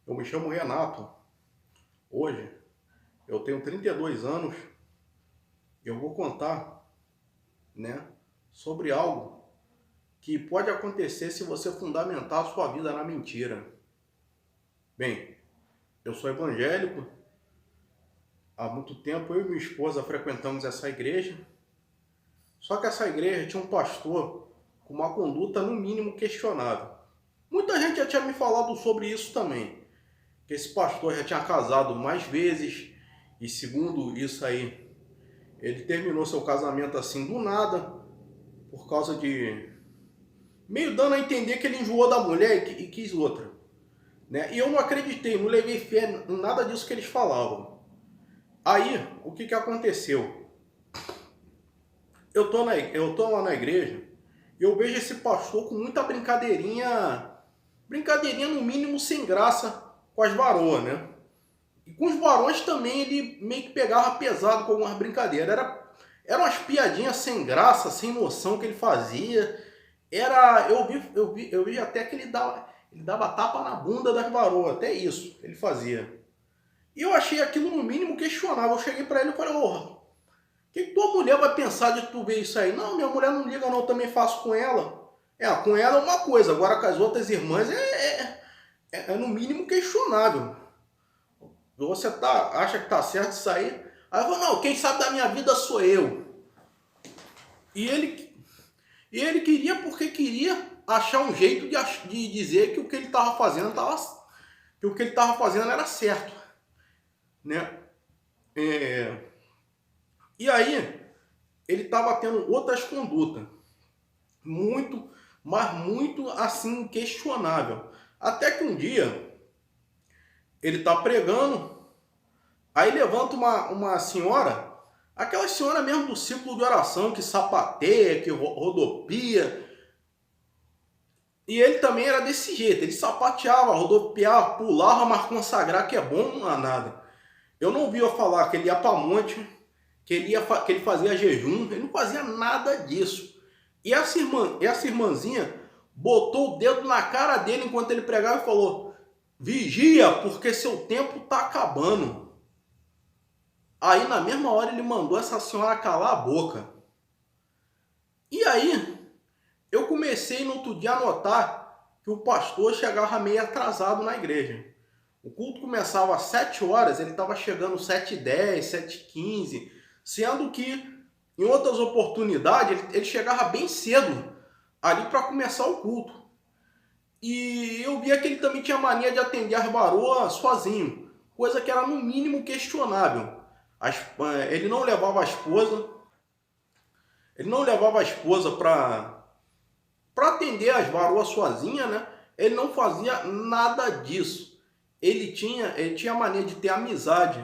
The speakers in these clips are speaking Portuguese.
Eu me chamo Renato. Hoje eu tenho 32 anos e eu vou contar, né, sobre algo que pode acontecer se você fundamentar a sua vida na mentira. Bem, eu sou evangélico. Há muito tempo eu e minha esposa frequentamos essa igreja. Só que essa igreja tinha um pastor com uma conduta no mínimo questionável. Muita gente já tinha me falado sobre isso também, que esse pastor já tinha casado mais vezes e segundo isso aí, ele terminou seu casamento assim do nada, por causa de meio dando a entender que ele enjoou da mulher e quis outra, né? E eu não acreditei, não levei fé em nada disso que eles falavam. Aí, o que aconteceu? Eu tô lá na igreja e eu vejo esse pastor com muita brincadeirinha no mínimo sem graça com as varoas, né? E com os varões também ele meio que pegava pesado com algumas brincadeiras. Eram umas piadinhas sem graça, sem noção que ele fazia. Eu vi até que ele dava tapa na bunda das varoas, até isso ele fazia. E eu achei aquilo no mínimo questionável. Eu cheguei pra ele e falei, o que tua mulher vai pensar de tu ver isso aí? Não, minha mulher não liga não, eu também faço com ela. Com ela é uma coisa, agora com as outras irmãs é no mínimo questionável. Você acha que tá certo isso aí? Aí eu falo, não, quem sabe da minha vida sou eu. E ele queria porque queria achar um jeito de dizer que o que ele estava fazendo era certo, né? E aí ele estava tendo outras condutas muito, mas muito assim questionável. Até que um dia ele está pregando, aí levanta uma senhora, aquela senhora mesmo do círculo de oração que sapateia, que rodopia. E ele também era desse jeito, ele sapateava, rodopiava, pulava, mas consagrar que é bom não há nada. Eu não ouvia falar que ele ia para monte, que ele fazia jejum, ele não fazia nada disso. E essa irmãzinha botou o dedo na cara dele enquanto ele pregava e falou: vigia, porque seu tempo está acabando. Aí na mesma hora ele mandou essa senhora calar a boca. E aí eu comecei no outro dia a notar que o pastor chegava meio atrasado na igreja. O culto começava às 7 horas, ele estava chegando às 7h10, 7h15, sendo que em outras oportunidades ele chegava bem cedo ali para começar o culto. E eu via que ele também tinha mania de atender as varoas sozinho, coisa que era no mínimo questionável. Ele não levava a esposa, para atender as varoas sozinha, né? Ele não fazia nada disso. Ele tinha a mania de ter amizade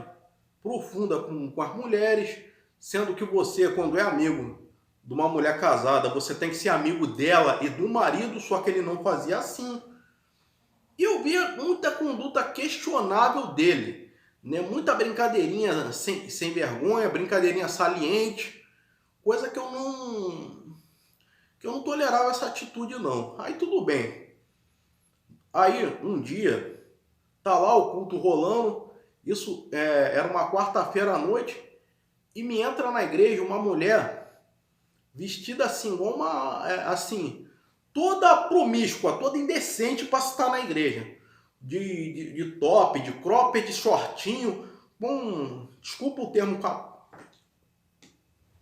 profunda com as mulheres, sendo que você, quando é amigo de uma mulher casada, você tem que ser amigo dela e do marido, só que ele não fazia assim. E eu via muita conduta questionável dele, né? Muita brincadeirinha sem vergonha, brincadeirinha saliente, coisa que eu não tolerava essa atitude não. Aí tudo bem. Aí um dia, tá lá o culto rolando, isso era uma quarta-feira à noite, e me entra na igreja uma mulher vestida assim, assim, toda promíscua, toda indecente para estar na igreja. De top, de cropped, de shortinho, desculpa o termo.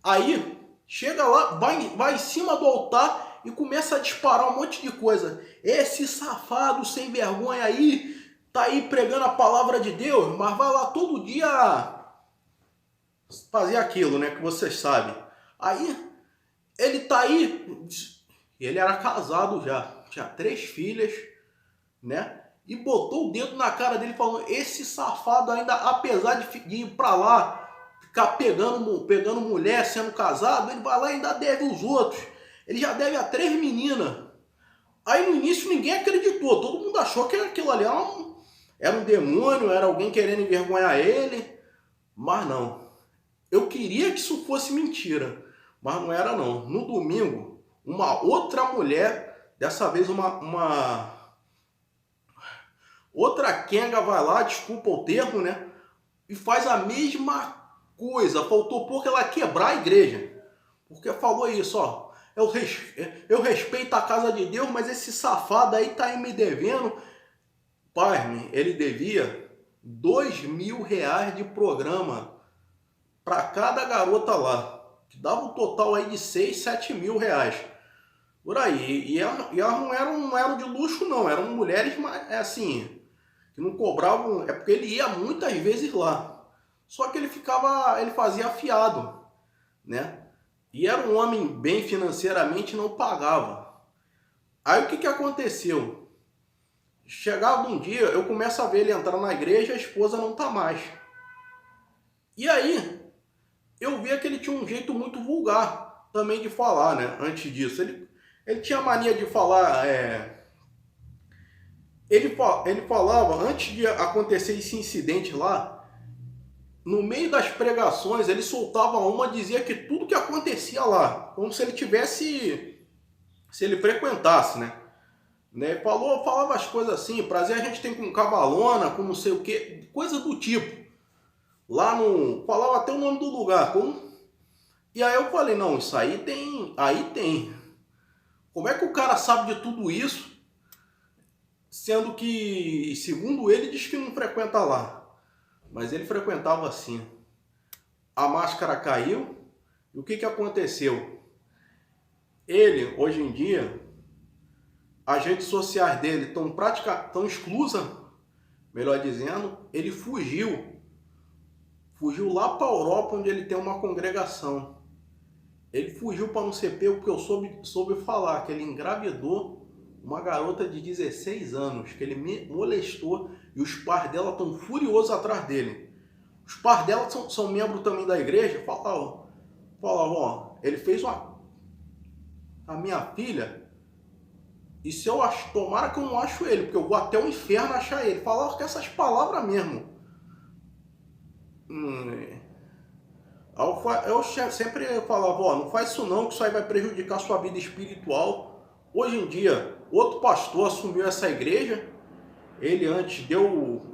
Aí, chega lá, vai em cima do altar e começa a disparar um monte de coisa. Esse safado sem vergonha aí, tá aí pregando a palavra de Deus, mas vai lá todo dia fazer aquilo, né, que vocês sabem. Aí, ele tá aí, ele era casado já, tinha 3 filhas, né, e botou o dedo na cara dele e falou, esse safado ainda, apesar de ir pra lá, ficar pegando mulher, sendo casado, ele vai lá e ainda deve os outros. Ele já deve a 3 meninas. Aí no início ninguém acreditou, todo mundo achou que aquilo ali era um demônio, era alguém querendo envergonhar ele, mas não. Eu queria que isso fosse mentira, mas não era não. No domingo, uma outra mulher, dessa vez Outra quenga vai lá, desculpa o termo, né? E faz a mesma coisa. Faltou pouco ela quebrar a igreja. Porque falou isso, ó. Eu respeito a casa de Deus, mas esse safado aí tá aí me devendo. Pasme, ele devia R$ 2.000 de programa para cada garota lá. Que dava um total aí de 6, 7 mil reais. Por aí. E elas não eram de luxo, não. Eram mulheres, assim, que não cobravam. É porque ele ia muitas vezes lá. Só que ele fazia afiado, né? E era um homem bem financeiramente, não pagava. Aí o que aconteceu? Chegava um dia, eu começo a ver ele entrar na igreja, a esposa não tá mais. E aí, eu via que ele tinha um jeito muito vulgar também de falar, né? Antes disso. Ele tinha mania de falar. Ele falava, antes de acontecer esse incidente lá, no meio das pregações, ele soltava uma, dizia que tudo que acontecia lá, como se ele tivesse, se ele frequentasse, né? Falava as coisas assim, prazer a gente tem com cavalona, com não sei o que, coisa do tipo. Lá no, falava até o nome do lugar, como. E aí eu falei, não, isso aí tem. Como é que o cara sabe de tudo isso, sendo que, segundo ele, diz que não frequenta lá. Mas ele frequentava assim. A máscara caiu. E o que aconteceu? Ele, hoje em dia, as redes sociais dele estão exclusas, melhor dizendo, ele fugiu. Fugiu lá para a Europa, onde ele tem uma congregação. Ele fugiu para não ser pego, porque eu soube falar que ele engravidou uma garota de 16 anos, que ele me molestou, e os pais dela estão furiosos atrás dele. Os pais dela são membros também da igreja. Falavam, ó, ele fez a minha filha, e se eu acho, tomara que eu não acho ele, porque eu vou até o inferno achar ele. Falavam com essas palavras mesmo. Eu sempre falava, ó, não faz isso não, que isso aí vai prejudicar a sua vida espiritual. Hoje em dia, outro pastor assumiu essa igreja. Ele antes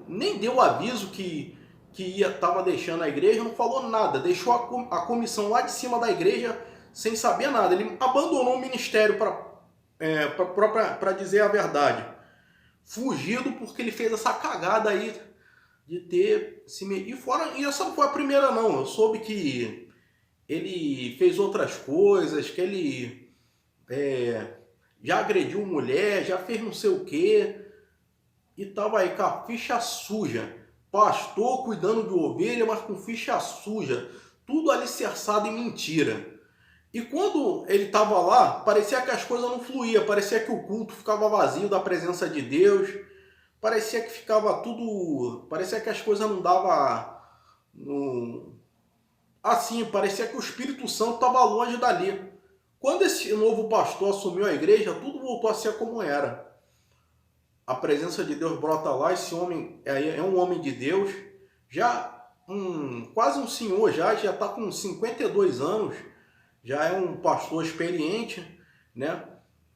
nem deu aviso que estava deixando a igreja, não falou nada, deixou a comissão lá de cima da igreja sem saber nada. Ele abandonou o ministério para dizer a verdade. Fugido porque ele fez essa cagada aí de ter e essa não foi a primeira não. Eu soube que ele fez outras coisas, que ele já agrediu mulher, já fez não sei o que, e tava aí com a ficha suja. Pastor cuidando de ovelha, mas com ficha suja, tudo alicerçado em mentira. E quando ele tava lá, parecia que as coisas não fluíam, parecia que o culto ficava vazio da presença de Deus. Parecia que ficava tudo. Parecia que as coisas não davam. Assim, parecia que o Espírito Santo estava longe dali. Quando esse novo pastor assumiu a igreja, tudo voltou a ser como era. A presença de Deus brota lá, esse homem é um homem de Deus, quase um senhor, já está com 52 anos, já é um pastor experiente, né?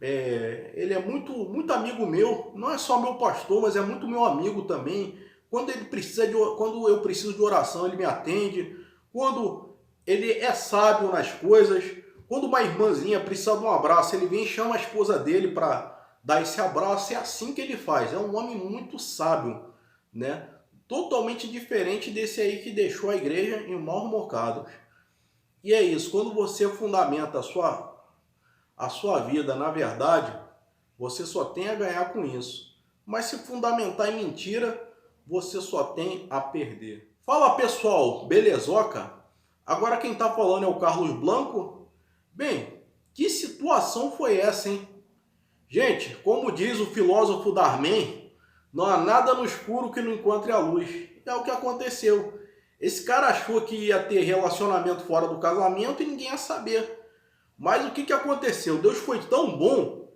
Ele é muito, muito amigo meu, não é só meu pastor, mas é muito meu amigo também. Quando eu preciso de oração, ele me atende. Quando ele é sábio nas coisas, quando uma irmãzinha precisa de um abraço, ele vem e chama a esposa dele para dar esse abraço. É assim que ele faz. É um homem muito sábio, né? Totalmente diferente desse aí que deixou a igreja em maus bocados. E é isso, quando você fundamenta a sua vida na verdade, você só tem a ganhar com isso. Mas se fundamentar em mentira, você só tem a perder. Fala pessoal, belezoca? Agora quem está falando é o Carlos Blanco. Bem, que situação foi essa, hein? Gente, como diz o filósofo Darman, não há nada no escuro que não encontre a luz. É o que aconteceu. Esse cara achou que ia ter relacionamento fora do casamento e ninguém ia saber. Mas o que aconteceu? Deus foi tão bom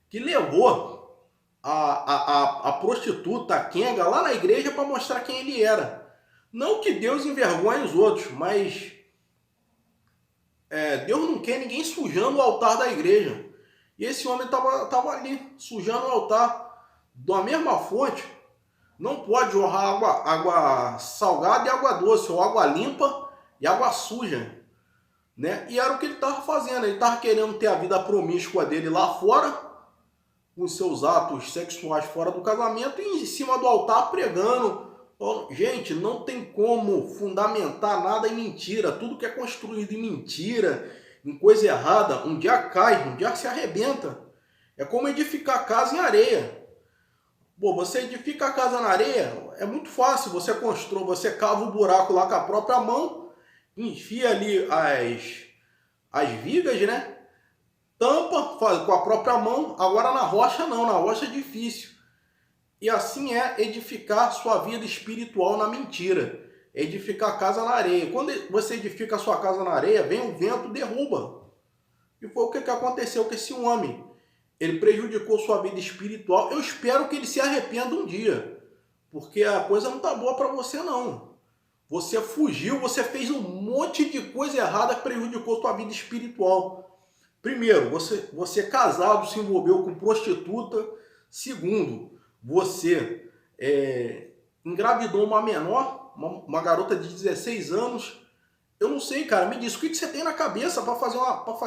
que levou a prostituta, a Kenga, lá na igreja para mostrar quem ele era. Não que Deus envergonhe os outros, mas Deus não quer ninguém sujando o altar da igreja. E esse homem estava ali, sujando o altar da mesma fonte. Não pode jorrar água salgada e água doce, ou água limpa e água suja, né? E era o que ele estava fazendo. Ele estava querendo ter a vida promíscua dele lá fora, com os seus atos sexuais fora do casamento, e em cima do altar pregando. Gente, não tem como fundamentar nada em mentira. Tudo que é construído em mentira, em coisa errada, um dia cai, um dia se arrebenta. É como edificar casa em areia. Pô, você edifica a casa na areia, é muito fácil. Você constrói, você cava um buraco lá com a própria mão, enfia ali as vigas, né? Tampa, faz com a própria mão. Agora na rocha não, na rocha é difícil. E assim é edificar sua vida espiritual na mentira. Edificar a casa na areia. Quando você edifica a sua casa na areia, vem o vento, derruba. E foi o que aconteceu com esse homem. Ele prejudicou sua vida espiritual. Eu espero que ele se arrependa um dia, porque a coisa não tá boa para você não. Você fugiu, você fez um monte de coisa errada que prejudicou sua vida espiritual. Primeiro, você casado se envolveu com prostituta. Segundo, você engravidou uma menor, uma garota de 16 anos. Eu não sei, cara, me diz, o que você tem na cabeça para fazer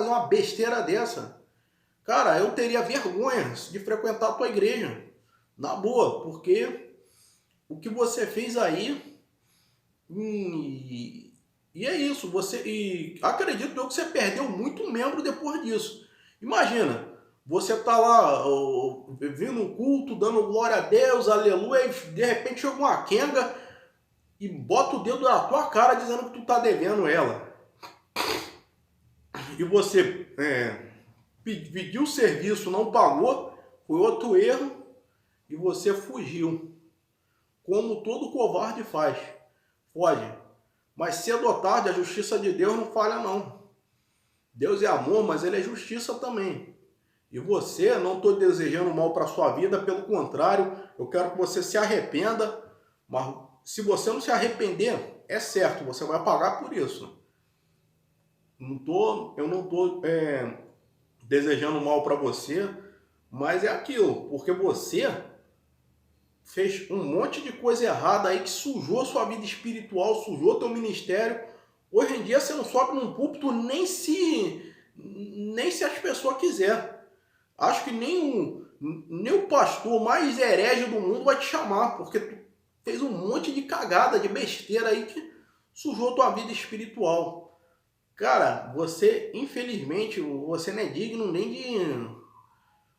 uma besteira dessa? Cara, eu teria vergonha de frequentar a tua igreja. Na boa, porque o que você fez aí. E é isso. E acredito eu que você perdeu muito membro depois disso. Imagina, você tá lá vindo um culto, dando glória a Deus, aleluia, e de repente chega uma quenga e bota o dedo na tua cara dizendo que tu tá devendo ela. E você pediu o serviço, não pagou, foi outro erro e você fugiu. Como todo covarde faz. Foge. Mas cedo ou tarde a justiça de Deus não falha não. Deus é amor, mas ele é justiça também. E você, não estou desejando mal para a sua vida, pelo contrário, eu quero que você se arrependa, mas se você não se arrepender, é certo, você vai pagar por isso. Eu não estou desejando mal para você, mas é aquilo, porque você fez um monte de coisa errada aí que sujou sua vida espiritual, sujou teu ministério. Hoje em dia você não sobe num púlpito nem se as pessoas quiserem. Acho que nem o pastor mais herege do mundo vai te chamar, porque tu fez um monte de cagada, de besteira aí que sujou tua vida espiritual. Cara, você, infelizmente, você não é digno nem de...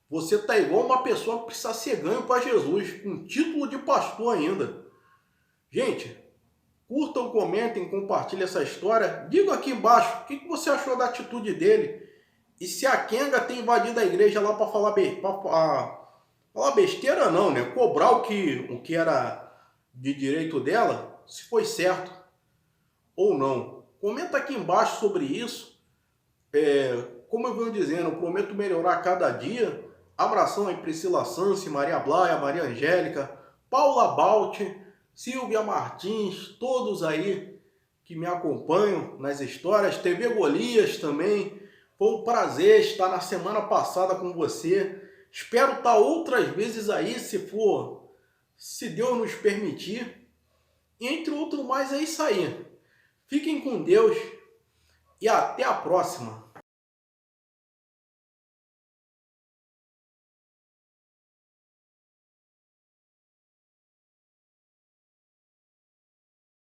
Você tá igual uma pessoa que precisa ser ganho para Jesus, com título de pastor ainda. Gente, curtam, comentem, compartilhem essa história. Diga aqui embaixo o que você achou da atitude dele. E se a Kenga tem invadido a igreja lá para falar besteira não, né? Cobrar o que era de direito dela, se foi certo ou não. Comenta aqui embaixo sobre isso. Como eu venho dizendo, eu prometo melhorar a cada dia. Abração aí Priscila Sansi, Maria Blaia, Maria Angélica, Paula Balt, Silvia Martins, todos aí que me acompanham nas histórias. TV Golias também. Foi um prazer estar na semana passada com você. Espero estar outras vezes aí, se Deus nos permitir. E entre outros mais, é isso aí. Fiquem com Deus e até a próxima.